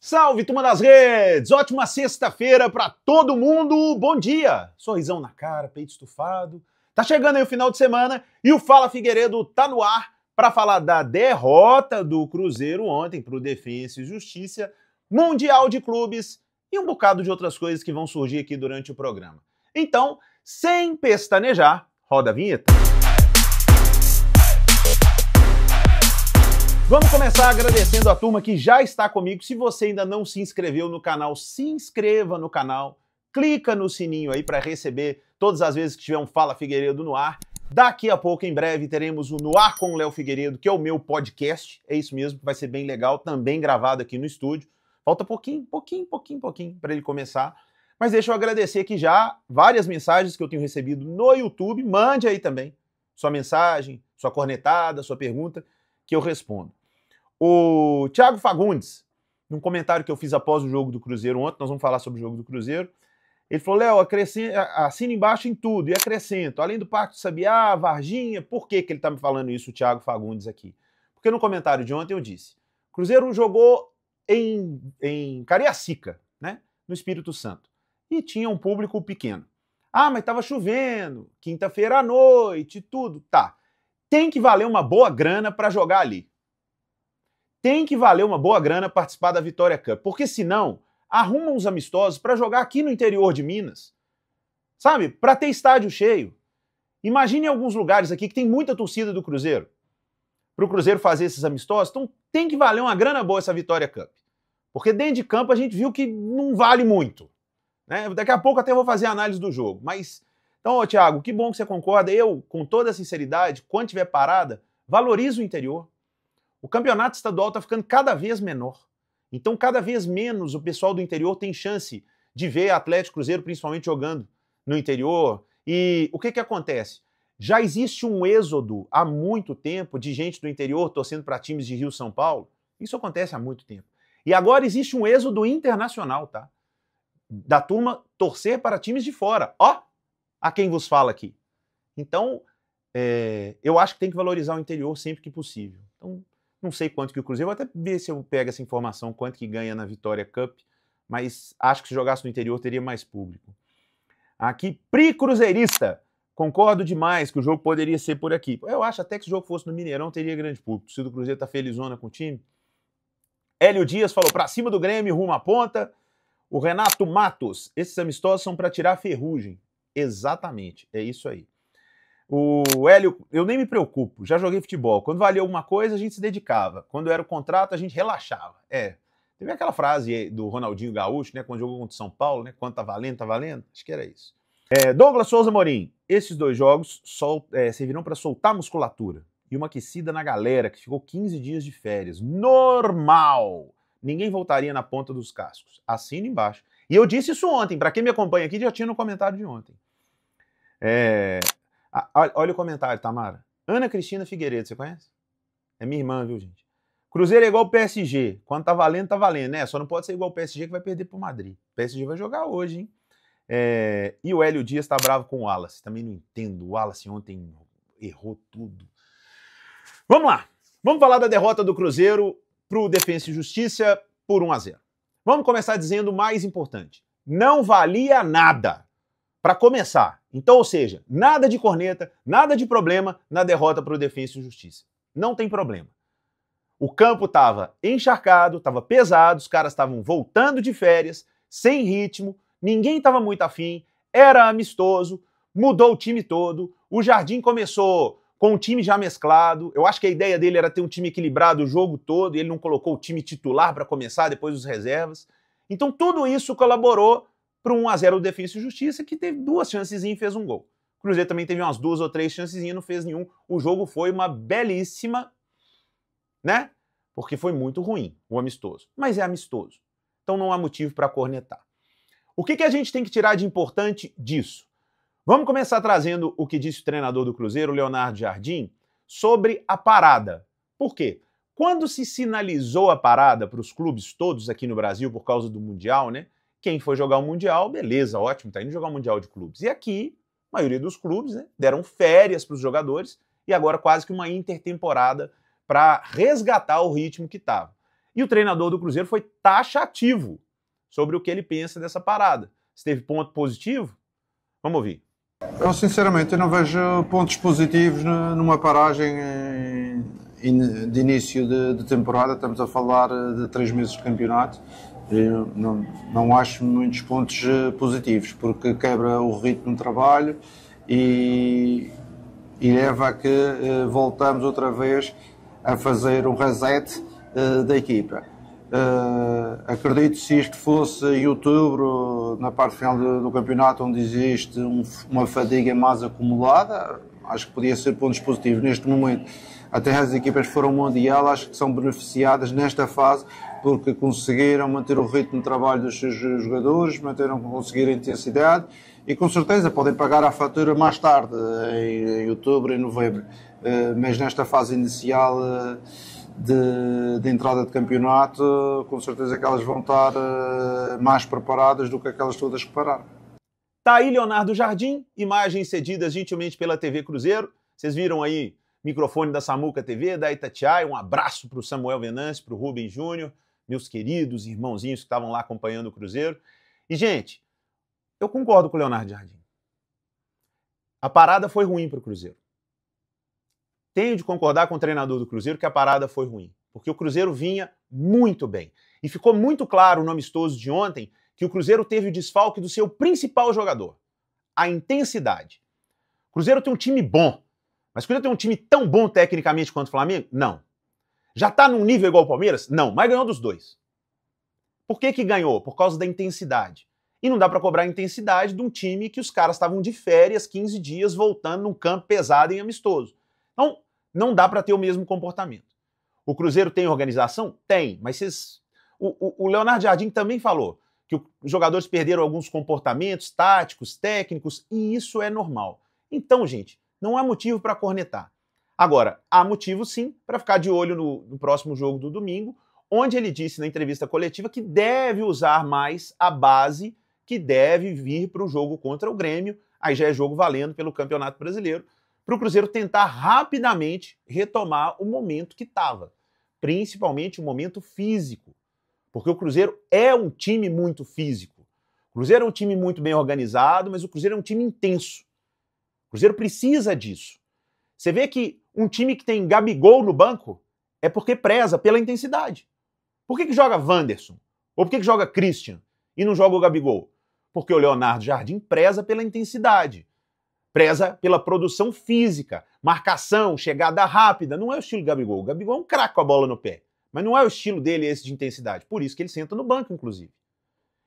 Salve, turma das redes! Ótima sexta-feira pra todo mundo! Bom dia! Sorrisão na cara, peito estufado. Tá chegando aí o final de semana e o Fala Figueiredo tá no ar para falar da derrota do Cruzeiro ontem pro Defensa e Justiça, Mundial de Clubes e um bocado de outras coisas que vão surgir aqui durante o programa. Então, sem pestanejar, roda a vinheta. Vamos começar agradecendo a turma que já está comigo. Se você ainda não se inscreveu no canal, se inscreva no canal, clica no sininho aí para receber todas as vezes que tiver um Fala Figueiredo no ar. Daqui a pouco, em breve, teremos o No Ar com o Léo Figueiredo, que é o meu podcast. É isso mesmo, que vai ser bem legal, também gravado aqui no estúdio. Falta pouquinho para ele começar. Mas deixa eu agradecer aqui já várias mensagens que eu tenho recebido no YouTube. Mande aí também sua mensagem, sua cornetada, sua pergunta, que eu respondo. O Thiago Fagundes, num comentário que eu fiz após o jogo do Cruzeiro ontem, nós vamos falar sobre o jogo do Cruzeiro, ele falou: Léo, assina embaixo em tudo e acrescento, além do Parque do Sabiá, Varginha. Por que ele está me falando isso, o Thiago Fagundes, aqui? Porque no comentário de ontem eu disse: Cruzeiro jogou em Cariacica, né, no Espírito Santo, e tinha um público pequeno. Ah, mas estava chovendo, quinta-feira à noite, tudo. Tá. Tem que valer uma boa grana para jogar ali. Tem que valer uma boa grana participar da Vitória Cup, porque senão arruma uns amistosos para jogar aqui no interior de Minas, sabe? Para ter estádio cheio. Imagine alguns lugares aqui que tem muita torcida do Cruzeiro, para o Cruzeiro fazer esses amistosos. Então tem que valer uma grana boa essa Vitória Cup, porque dentro de campo a gente viu que não vale muito, né? Daqui a pouco até vou fazer a análise do jogo, mas então, ô, Thiago, que bom que você concorda. Eu, com toda a sinceridade, quando tiver parada, valorizo o interior. O campeonato estadual está ficando cada vez menor. Então, cada vez menos o pessoal do interior tem chance de ver Atlético Cruzeiro, principalmente jogando no interior. E o que acontece? Já existe um êxodo há muito tempo de gente do interior torcendo para times de Rio e São Paulo. Isso acontece há muito tempo. E agora existe um êxodo internacional, tá? Da turma torcer para times de fora. Ó, a quem vos fala aqui. Então, eu acho que tem que valorizar o interior sempre que possível. Então, não sei quanto que o Cruzeiro, vou até ver se eu pego essa informação, quanto que ganha na Vitória Cup, mas acho que se jogasse no interior teria mais público. Aqui, Pri Cruzeirista, concordo demais que o jogo poderia ser por aqui. Eu acho até que se o jogo fosse no Mineirão teria grande público. Se o Cruzeiro tá felizona com o time. Hélio Dias falou, pra cima do Grêmio, rumo à ponta. O Renato Matos, esses amistosos são para tirar ferrugem. Exatamente, é isso aí. O Hélio, eu nem me preocupo, já joguei futebol. Quando valia alguma coisa, a gente se dedicava. Quando era o contrato, a gente relaxava. Teve aquela frase do Ronaldinho Gaúcho, né, quando jogou contra o São Paulo, né, quando tá valendo, tá valendo. Acho que era isso. Douglas Souza Morim, esses dois jogos servirão para soltar musculatura e uma aquecida na galera que ficou 15 dias de férias. Normal! Ninguém voltaria na ponta dos cascos. Assina embaixo. E eu disse isso ontem, para quem me acompanha aqui já tinha no comentário de ontem. Olha o comentário, Tamara. Ana Cristina Figueiredo, você conhece? É minha irmã, viu, gente? Cruzeiro é igual o PSG. Quando tá valendo, né? Só não pode ser igual o PSG que vai perder pro Madrid. O PSG vai jogar hoje, hein? E o Hélio Dias tá bravo com o Wallace. Também não entendo. O Wallace ontem errou tudo. Vamos lá. Vamos falar da derrota do Cruzeiro pro Defensa e Justiça por 1-0. Vamos começar dizendo o mais importante. Não valia nada. Para começar. Então, ou seja, nada de corneta, nada de problema na derrota para o Defensa e Justiça. Não tem problema. O campo estava encharcado, estava pesado, os caras estavam voltando de férias, sem ritmo, ninguém estava muito afim, era amistoso, mudou o time todo, o Jardim começou com o time já mesclado. Eu acho que a ideia dele era ter um time equilibrado o jogo todo, e ele não colocou o time titular para começar, depois os reservas. Então tudo isso colaborou para um 1-0 do Defensa e Justiça, que teve 2 chancezinhas e fez um gol. O Cruzeiro também teve umas 2 ou 3 chancezinhas, não fez nenhum. O jogo foi uma belíssima, né? Porque foi muito ruim o amistoso. Mas é amistoso. Então não há motivo para cornetar. O que a gente tem que tirar de importante disso? Vamos começar trazendo o que disse o treinador do Cruzeiro, Leonardo Jardim, sobre a parada. Por quê? Quando se sinalizou a parada para os clubes todos aqui no Brasil por causa do Mundial, né? Quem foi jogar o Mundial, beleza, ótimo, tá indo jogar o Mundial de Clubes. E aqui, a maioria dos clubes, né, deram férias para os jogadores e agora quase que uma intertemporada para resgatar o ritmo que estava. E o treinador do Cruzeiro foi taxativo sobre o que ele pensa dessa parada. Se teve ponto positivo, vamos ouvir. Eu sinceramente não vejo pontos positivos numa paragem de início de temporada. Estamos a falar de 3 meses de campeonato. Eu não acho muitos pontos positivos, porque quebra o ritmo de trabalho e leva a que voltamos outra vez a fazer um reset da equipa. Acredito, se isto fosse em outubro, na parte final do campeonato, onde existe uma fadiga mais acumulada, acho que podia ser pontos positivos. Neste momento, até as equipas que foram ao Mundial, acho que são beneficiadas nesta fase, porque conseguiram manter o ritmo de trabalho dos seus jogadores, conseguiram a intensidade, e com certeza podem pagar a fatura mais tarde, em outubro e novembro. Mas nesta fase inicial de entrada de campeonato, com certeza que elas vão estar mais preparadas do que aquelas todas que pararam. Tá aí Leonardo Jardim, imagens cedidas gentilmente pela TV Cruzeiro. Vocês viram aí microfone da Samuca TV, da Itatiaia. Um abraço para o Samuel Venâncio, para o Rubem Júnior, meus queridos irmãozinhos que estavam lá acompanhando o Cruzeiro. E, gente, eu concordo com o Leonardo Jardim. A parada foi ruim para o Cruzeiro. Tenho de concordar com o treinador do Cruzeiro que a parada foi ruim, porque o Cruzeiro vinha muito bem. E ficou muito claro no amistoso de ontem que o Cruzeiro teve o desfalque do seu principal jogador, a intensidade. O Cruzeiro tem um time bom, mas o Cruzeiro tem um time tão bom tecnicamente quanto o Flamengo? Não. Já tá num nível igual ao Palmeiras? Não, mas ganhou dos dois. Por que ganhou? Por causa da intensidade. E não dá para cobrar a intensidade de um time que os caras estavam de férias, 15 dias, voltando num campo pesado em amistoso. Então, não dá para ter o mesmo comportamento. O Cruzeiro tem organização? Tem, mas o Leonardo Jardim também falou que os jogadores perderam alguns comportamentos táticos, técnicos, e isso é normal. Então, gente, não há motivo para cornetar. Agora, há motivo sim para ficar de olho no próximo jogo do domingo, onde ele disse na entrevista coletiva que deve usar mais a base que deve vir para o jogo contra o Grêmio, aí já é jogo valendo pelo Campeonato Brasileiro, para o Cruzeiro tentar rapidamente retomar o momento que estava, principalmente o momento físico, porque o Cruzeiro é um time muito físico. O Cruzeiro é um time muito bem organizado, mas o Cruzeiro é um time intenso. O Cruzeiro precisa disso. Você vê que um time que tem Gabigol no banco é porque preza pela intensidade. Por que joga Wanderson? Ou por que joga Christian e não joga o Gabigol? Porque o Leonardo Jardim preza pela intensidade. Preza pela produção física, marcação, chegada rápida. Não é o estilo Gabigol. O Gabigol é um craque com a bola no pé. Mas não é o estilo dele esse de intensidade. Por isso que ele senta no banco, inclusive.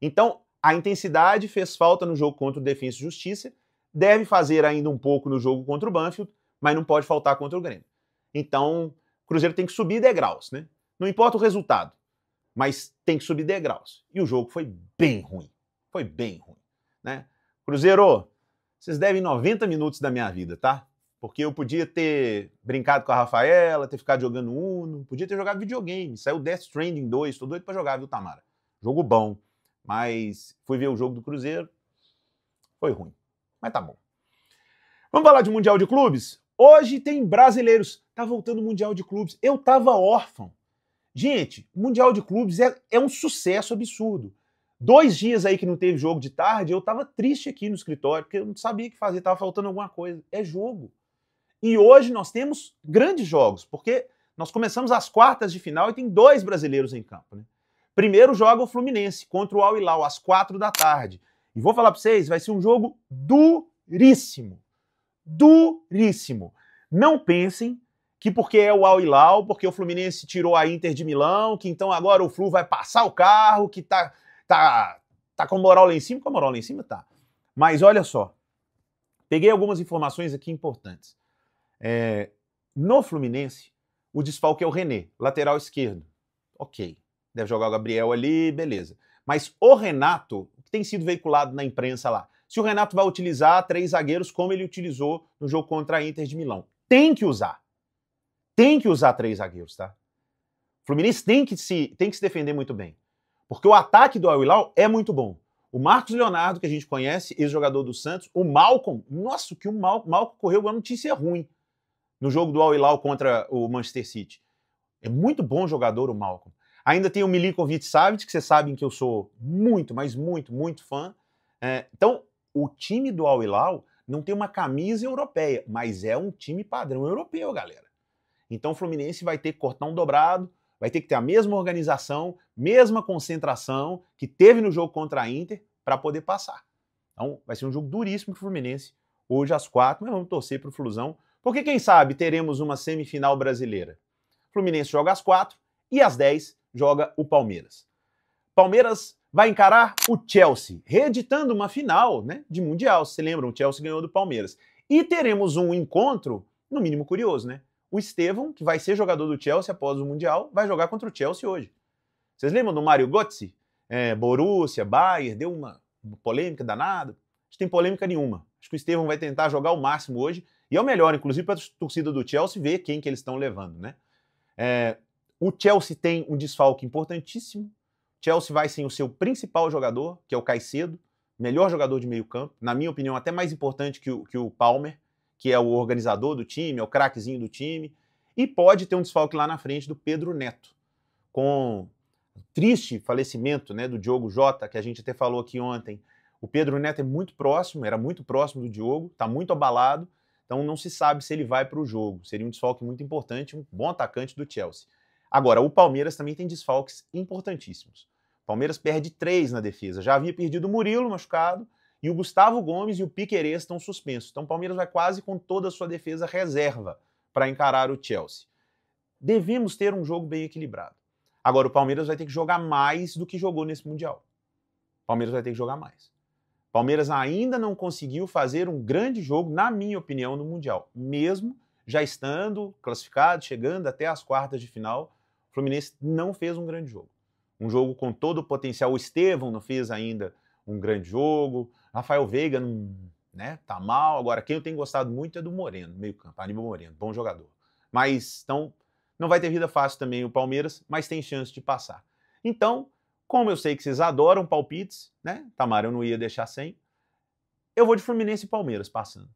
Então, a intensidade fez falta no jogo contra o Defensa e Justiça, deve fazer ainda um pouco no jogo contra o Banfield, mas não pode faltar contra o Grêmio. Então, o Cruzeiro tem que subir degraus, né? Não importa o resultado, mas tem que subir degraus. E o jogo foi bem ruim. Foi bem ruim, né? Cruzeiro, vocês devem 90 minutos da minha vida, tá? Porque eu podia ter brincado com a Rafaela, ter ficado jogando Uno, podia ter jogado videogame. Saiu Death Stranding 2, tô doido pra jogar, viu, Tamara? Jogo bom, mas fui ver o jogo do Cruzeiro, foi ruim, mas tá bom. Vamos falar de Mundial de Clubes? Hoje tem brasileiros, tá voltando o Mundial de Clubes. Eu tava órfão. Gente, o Mundial de Clubes é um sucesso absurdo. 2 dias aí que não teve jogo de tarde, eu tava triste aqui no escritório, porque eu não sabia o que fazer, tava faltando alguma coisa. É jogo. E hoje nós temos grandes jogos, porque nós começamos as quartas de final e tem 2 brasileiros em campo, né? Primeiro joga o Fluminense contra o Al Hilal às 4 da tarde. E vou falar para vocês, vai ser um jogo duríssimo. Duríssimo. Não pensem que porque é o Al Hilal, porque o Fluminense tirou a Inter de Milão, que então agora o Flu vai passar o carro, que tá com moral lá em cima. Com a moral lá em cima, tá. Mas olha só, peguei algumas informações aqui importantes. No Fluminense, o desfalque é o René, lateral esquerdo. Ok, deve jogar o Gabriel ali, beleza. Mas o Renato, que tem sido veiculado na imprensa lá, se o Renato vai utilizar 3 zagueiros como ele utilizou no jogo contra a Inter de Milão. Tem que usar. Tem que usar 3 zagueiros, tá? O Fluminense tem que se defender muito bem. Porque o ataque do Al Hilal é muito bom. O Marcos Leonardo, que a gente conhece, ex-jogador do Santos, o Malcom, nossa, que o Malcom correu uma notícia ruim no jogo do Al Hilal contra o Manchester City. É muito bom jogador o Malcom. Ainda tem o Milinkovic-Savic, que vocês sabem que eu sou muito, mas muito, muito fã. Então, o time do Al Hilal não tem uma camisa europeia, mas é um time padrão europeu, galera. Então o Fluminense vai ter que cortar um dobrado, vai ter que ter a mesma organização, mesma concentração que teve no jogo contra a Inter para poder passar. Então vai ser um jogo duríssimo para o Fluminense, hoje às 4, mas vamos torcer para o Flusão, porque quem sabe teremos uma semifinal brasileira. O Fluminense joga às 4 e às 10 joga o Palmeiras. Palmeiras vai encarar o Chelsea, reeditando uma final, né, de Mundial. Se lembram, o Chelsea ganhou do Palmeiras. E teremos um encontro, no mínimo curioso, né? O Estevão, que vai ser jogador do Chelsea após o Mundial, vai jogar contra o Chelsea hoje. Vocês lembram do Mário Götze? Borussia, Bayern, deu uma polêmica danada. Não tem polêmica nenhuma. Acho que o Estevão vai tentar jogar o máximo hoje. E é o melhor, inclusive, para a torcida do Chelsea ver quem que eles estão levando, né? O Chelsea tem um desfalque importantíssimo. O Chelsea vai sem o seu principal jogador, que é o Caicedo, melhor jogador de meio campo. Na minha opinião, até mais importante que o Palmer, que é o organizador do time, é o craquezinho do time, e pode ter um desfalque lá na frente do Pedro Neto, com o triste falecimento, né, do Diogo Jota, que a gente até falou aqui ontem. O Pedro Neto é muito próximo, era muito próximo do Diogo, está muito abalado, então não se sabe se ele vai para o jogo. Seria um desfalque muito importante, um bom atacante do Chelsea. Agora, o Palmeiras também tem desfalques importantíssimos. O Palmeiras perde 3 na defesa, já havia perdido o Murilo machucado, e o Gustavo Gomes e o Piquerez estão suspensos. Então o Palmeiras vai quase com toda a sua defesa reserva para encarar o Chelsea. Devemos ter um jogo bem equilibrado. Agora o Palmeiras vai ter que jogar mais do que jogou nesse Mundial. O Palmeiras vai ter que jogar mais. O Palmeiras ainda não conseguiu fazer um grande jogo, na minha opinião, no Mundial. Mesmo já estando classificado, chegando até as quartas de final, o Fluminense não fez um grande jogo. Um jogo com todo o potencial. O Estevão não fez ainda um grande jogo. Rafael Veiga não, né, tá mal. Agora, quem eu tenho gostado muito é do Moreno, meio campo, Aníbal Moreno, bom jogador. Mas, então, não vai ter vida fácil também o Palmeiras, mas tem chance de passar. Então, como eu sei que vocês adoram palpites, né, Tamara, eu não ia deixar sem, eu vou de Fluminense e Palmeiras passando.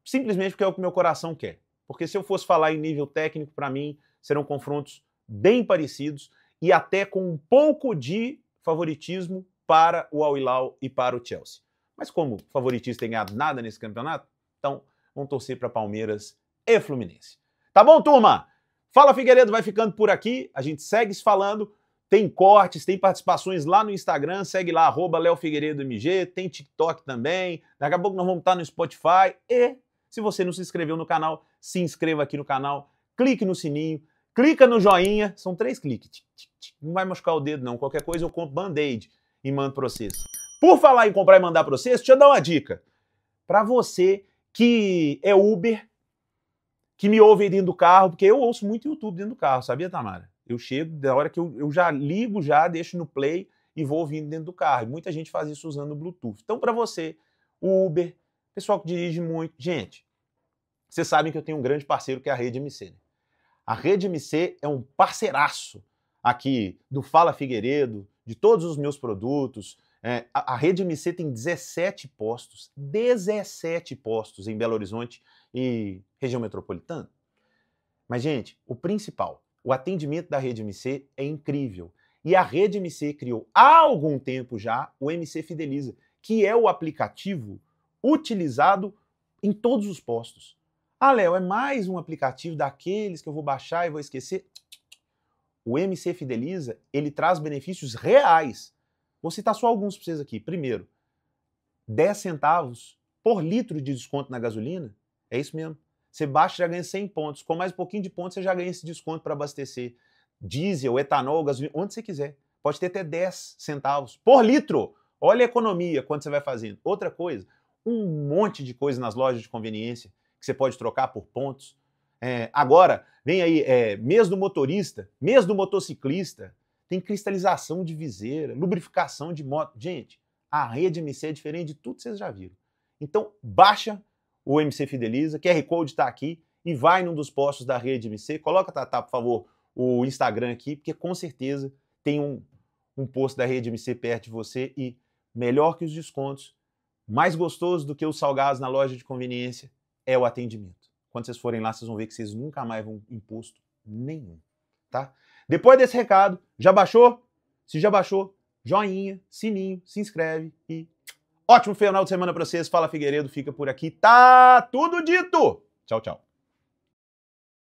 Simplesmente porque é o que meu coração quer. Porque se eu fosse falar em nível técnico, para mim, serão confrontos bem parecidos e até com um pouco de favoritismo para o Al Hilal e para o Chelsea. Mas como o favoritismo tem ganhado nada nesse campeonato, então vamos torcer para Palmeiras e Fluminense. Tá bom, turma? Fala Figueiredo vai ficando por aqui, a gente segue se falando, tem cortes, tem participações lá no Instagram, segue lá, @LeoFigueiredoMG, tem TikTok também, daqui a pouco nós vamos estar no Spotify e se você não se inscreveu no canal, se inscreva aqui no canal, clique no sininho, clica no joinha, são 3 cliques, não vai machucar o dedo não, qualquer coisa eu compro Band-Aid e mando para vocês. Por falar em comprar e mandar para vocês, deixa eu dar uma dica. Para você que é Uber, que me ouve aí dentro do carro, porque eu ouço muito YouTube dentro do carro, sabia, Tamara? Eu chego, da hora que eu já ligo, já deixo no play e vou ouvindo dentro do carro. E muita gente faz isso usando o Bluetooth. Então, para você, o Uber, pessoal que dirige muito... Gente, vocês sabem que eu tenho um grande parceiro que é a Rede MC, né? A Rede MC é um parceiraço aqui do Fala Figueiredo, de todos os meus produtos. A Rede MC tem 17 postos em Belo Horizonte e região metropolitana. Mas, gente, o principal, o atendimento da Rede MC é incrível. E a Rede MC criou há algum tempo já o MC Fideliza, que é o aplicativo utilizado em todos os postos. Ah, Léo, é mais um aplicativo daqueles que eu vou baixar e vou esquecer? O MC Fideliza, ele traz benefícios reais. Vou citar só alguns para vocês aqui. Primeiro, 10 centavos por litro de desconto na gasolina. É isso mesmo. Você baixa e já ganha 100 pontos. Com mais um pouquinho de pontos, você já ganha esse desconto para abastecer diesel, etanol, gasolina, onde você quiser. Pode ter até 10 centavos por litro. Olha a economia, quanto você vai fazendo. Outra coisa, um monte de coisa nas lojas de conveniência que você pode trocar por pontos. Agora, vem aí, mês do motorista, mês do motociclista, tem cristalização de viseira, lubrificação de moto. Gente, a Rede MC é diferente de tudo que vocês já viram. Então, baixa o MC Fideliza, QR Code está aqui, e vai num dos postos da Rede MC. Coloca, Tatá, por favor, o Instagram aqui, porque com certeza tem um posto da Rede MC perto de você e melhor que os descontos, mais gostoso do que os salgados na loja de conveniência, é o atendimento. Quando vocês forem lá, vocês vão ver que vocês nunca mais vão imposto nenhum, tá? Depois desse recado, já baixou? Se já baixou, joinha, sininho, se inscreve e ótimo final de semana para vocês. Fala Figueiredo, fica por aqui. Tá tudo dito. Tchau, tchau.